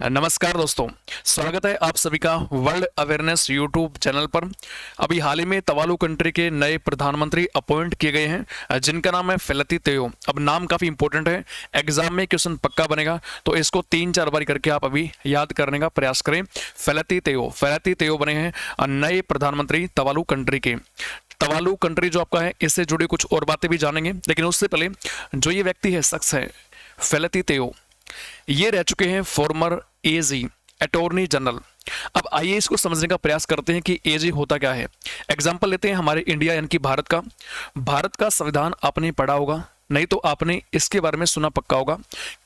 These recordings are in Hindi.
नमस्कार दोस्तों, स्वागत है आप सभी का वर्ल्ड अवेयरनेस यूट्यूब चैनल पर। अभी हाल ही में तवालू कंट्री के नए प्रधानमंत्री अपॉइंट किए गए हैं जिनका नाम है फेलती तेयो। अब नाम काफ़ी इंपॉर्टेंट है, एग्जाम में क्वेश्चन पक्का बनेगा, तो इसको 3-4 बार करके आप अभी याद करने का प्रयास करें। फेलती तेयो बने हैं नए प्रधानमंत्री तवालू कंट्री के। तवालू कंट्री जो आपका है, इससे जुड़ी कुछ और बातें भी जानेंगे, लेकिन उससे पहले जो ये व्यक्ति है, शख्स है फेलती तेयो, ये रह चुके हैं फॉर्मर एजी अटॉर्नी जनरल। अब आइए इसको समझने का प्रयास करते हैं कि एजी होता क्या है। एग्जांपल लेते हैं हमारे इंडिया यानी कि भारत का संविधान आपने पढ़ा होगा, नहीं तो आपने इसके बारे में सुना पक्का होगा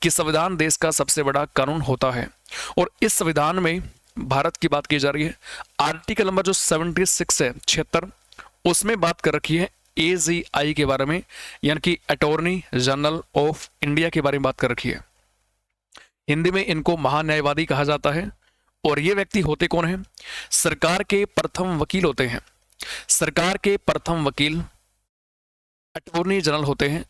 कि संविधान देश का सबसे बड़ा कानून होता है। और इस संविधान में भारत की बात की जा रही है, आर्टिकल नंबर जो 76 है 76, उसमें बात कर रखी है एजीआई के बारे में, यानी कि अटॉर्नी जनरल ऑफ इंडिया के बारे में बात कर रखी है। हिंदी में इनको महान्यायवादी कहा जाता है। और ये व्यक्ति होते कौन हैं? सरकार के प्रथम वकील होते हैं। सरकार के प्रथम वकील अटॉर्नी जनरल होते हैं।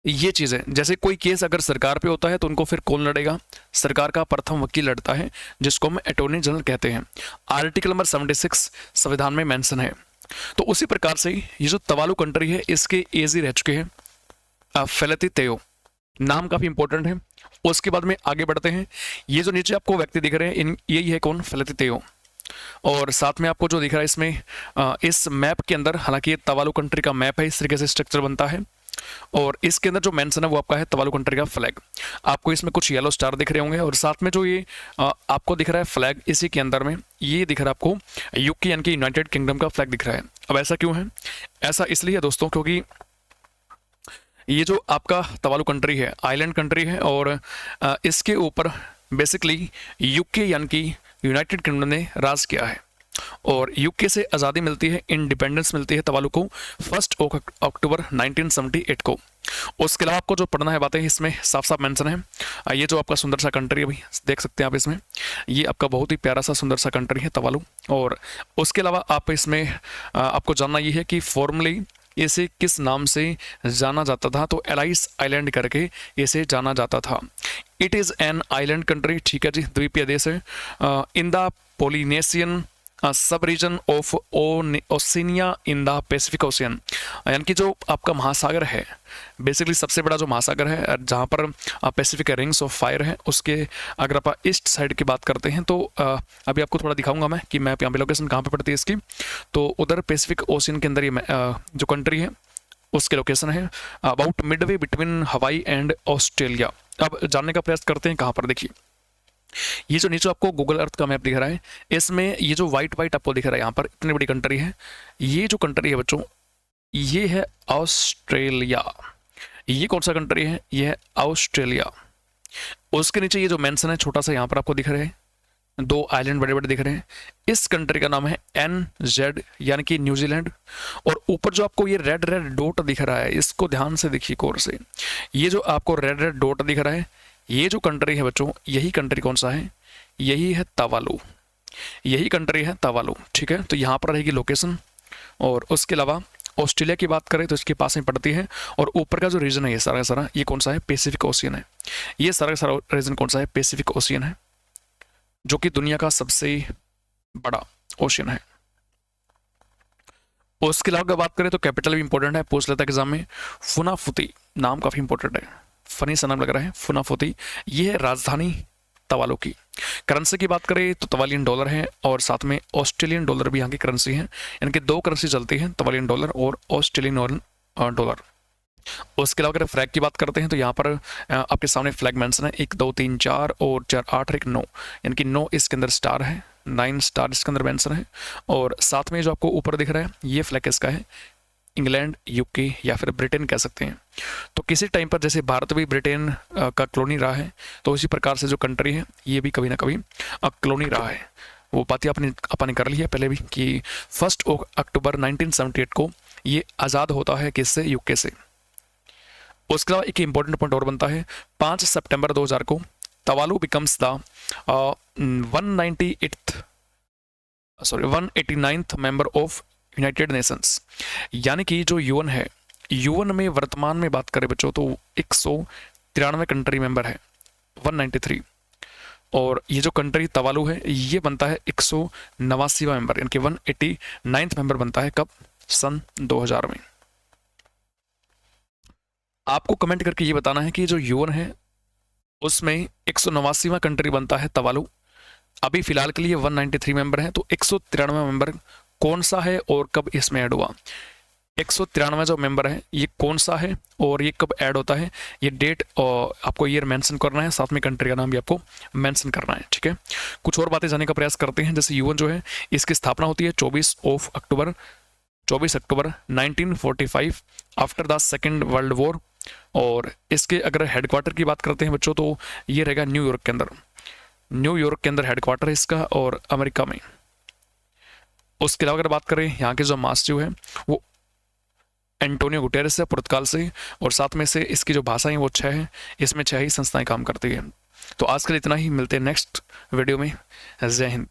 ये चीजें, जैसे कोई केस अगर सरकार पे होता है तो उनको फिर कौन लड़ेगा? सरकार का प्रथम वकील लड़ता है, जिसको हम अटॉर्नी जनरल कहते हैं। आर्टिकल नंबर 76 संविधान में मेंशन है। तो उसी प्रकार से ये जो तवालू कंट्री है, इसके एजी रह चुके हैं फेलती तेयो। नाम काफी इंपॉर्टेंट है। उसके बाद में आगे बढ़ते हैं। ये जो नीचे आपको व्यक्ति दिख रहे हैं, यही है कौन? फेलती तेयो। और साथ में आपको जो दिख रहा है इसमें इस मैप के अंदर, हालांकि ये तवालू कंट्री का मैप है, इस तरीके से स्ट्रक्चर बनता है। और इसके अंदर जो मेंशन है वो आपका है तवालू कंट्री का फ्लैग। आपको इसमें कुछ येलो स्टार दिख रहे होंगे, और साथ में जो ये आपको दिख रहा है फ्लैग, इसी के अंदर में ये दिख रहा है आपको यूके यानी कि यूनाइटेड किंगडम का फ्लैग दिख रहा है। अब ऐसा क्यों है? ऐसा इसलिए है दोस्तों, क्योंकि ये जो आपका तवालू कंट्री है, आइलैंड कंट्री है, और इसके ऊपर बेसिकली यूके यानी कि यूनाइटेड किंगडम ने राज किया है। और यूके से आज़ादी मिलती है, इंडिपेंडेंस मिलती है तवालू को 1 अक्टूबर 1978 को। उसके अलावा आपको जो पढ़ना है बातें, इसमें साफ साफ मेंशन है। ये जो आपका सुंदर सा कंट्री है, अभी देख सकते हैं आप इसमें, ये आपका बहुत ही प्यारा सा सुंदर सा कंट्री है तवालू। और उसके अलावा आप इसमें आपको जानना ये है कि फॉर्मली इसे किस नाम से जाना जाता था, तो एलाइस आइलैंड करके इसे जाना जाता था। It is an island country, ठीक है जी, द्वीपीय देश है in the Polynesian subregion of Oceania in the Pacific Ocean. यानी कि जो आपका महासागर है, बेसिकली सबसे बड़ा जो महासागर है, जहाँ पर पैसिफिक रिंग्स ऑफ फायर है, उसके अगर आप ईस्ट साइड की बात करते हैं तो अभी आपको थोड़ा दिखाऊंगा मैं कि मैप यहाँ पे लोकेशन कहाँ पे पड़ती है इसकी। तो उधर पैसिफिक ओशियन के अंदर ये जो कंट्री है उसके लोकेशन है अबाउट मिडवे बिटवीन हवाई एंड ऑस्ट्रेलिया। अब जानने का प्रयास करते हैं कहाँ पर। देखिए, ये जो नीचे आपको गूगल अर्थ का मैप दिख रहा है, इसमें ये जो व्हाइट व्हाइट आपको दिख रहा है, यहाँ पर इतनी बड़ी कंट्री है। ये जो कंट्री है बच्चों, ये है ऑस्ट्रेलिया। ये कौन सा कंट्री है? ये है ऑस्ट्रेलिया। उसके नीचे ये जो मेंशन है छोटा सा, यहाँ पर आपको दिख रहे हैं 2 आइलैंड बड़े बड़े दिख रहे हैं। इस कंट्री का नाम है NZ यानी कि न्यूजीलैंड। और ऊपर जो आपको ये रेड रेड डॉट दिख रहा है, इसको ध्यान से देखिए गौर से। ये जो आपको रेड रेड डॉट दिख रहा है, ये जो कंट्री है बच्चों, यही कंट्री कौन सा है? यही है तवालू। यही कंट्री है तवालू, ठीक है। तो यहाँ पर रहेगी लोकेशन। और उसके अलावा ऑस्ट्रेलिया की बात करें तो इसके पास में पड़ती है। और ऊपर का जो रीजन है ये सारा सारा, ये कौन सा है? पैसिफिक ओशियन है। ये सारा सारा रीजन कौन सा है? पैसिफिक ओशियन है, जो कि दुनिया का सबसे बड़ा ओशियन है। उसके अलावा अगर बात करें तो कैपिटल भी इंपॉर्टेंट है, पूछ लेता है एग्जाम में। फुनाफुती नाम काफी इंपॉर्टेंट है, फनी सा नाम लग रहा है फुनाफुती। ये है राजधानी तवालू की। करेंसी की बात करें तो तवालियन डॉलर है, और साथ में ऑस्ट्रेलियन डॉलर भी यहाँ की करेंसी है। यानी कि 2 करेंसी चलती है, तवालियन डॉलर और ऑस्ट्रेलियन डॉलर। उसके अलावा अगर फ्लैग की बात करते हैं तो यहाँ पर आपके सामने फ्लैग मेंशन है 1 2 3 4 और 4 8 और 1 9, यानी कि 9 इसके अंदर स्टार है, 9 स्टार इसके अंदर मेंशन है। और साथ में जो आपको ऊपर दिख रहा है, ये फ्लैग इसका है इंग्लैंड, यूके या फिर ब्रिटेन कह सकते हैं। तो किसी टाइम पर जैसे भारत भी ब्रिटेन का कॉलोनी रहा है, तो उसी प्रकार से जो कंट्री है ये भी कभी ना कभी कॉलोनी रहा है। वो बातें आपने कर ली है पहले भी कि 1 अक्टूबर 1978 को ये आज़ाद होता है किससे? यूके से। उसके अलावा एक इंपॉर्टेंट पॉइंट और बनता है, 5 सितंबर 2000 को Tuvalu becomes the 189th member of United Nations. यानी कि जो यूएन है, यूएन में वर्तमान में बात करें बच्चों तो 193 कंट्री मेंबर है, 193। और ये जो कंट्री तवालू है ये बनता है 189वां मेंबर, यानी कि 189th मेंबर बनता है कब? सन 2000 में। आपको कमेंट करके ये बताना है कि जो यूएन है उसमें 189वां कंट्री बनता है तवालू। अभी फिलहाल के लिए 193 मेंबर है, तो 193वां मेंबर कौन सा है और कब इसमें ऐड हुआ? 193वां जो मेंबर है ये कौन सा है और ये कब ऐड होता है? ये डेट और आपको ईयर मेंशन करना है, साथ में कंट्री का नाम भी आपको मेंशन करना है, ठीक है। कुछ और बातें जानने का प्रयास करते हैं। जैसे यूएन जो है इसकी स्थापना होती है 24 अक्टूबर 1945 after the second world war. और इसके अगर हेडक्वार्टर की बात करते हैं बच्चों, तो ये रहेगा न्यूयॉर्क के अंदर। न्यूयॉर्क के अंदर हेडक्वार्टर है इसका, और अमेरिका में। उसके अलावा अगर बात करें यहाँ के जो महासचिव है वो एंटोनियो गुटेरेस है पुर्तगाल से, और साथ में से इसकी जो भाषाएं वो 6 है, इसमें 6 ही संस्थाएं काम करती है। तो आज के लिए इतना ही, मिलते हैं नेक्स्ट वीडियो में। जय हिंद।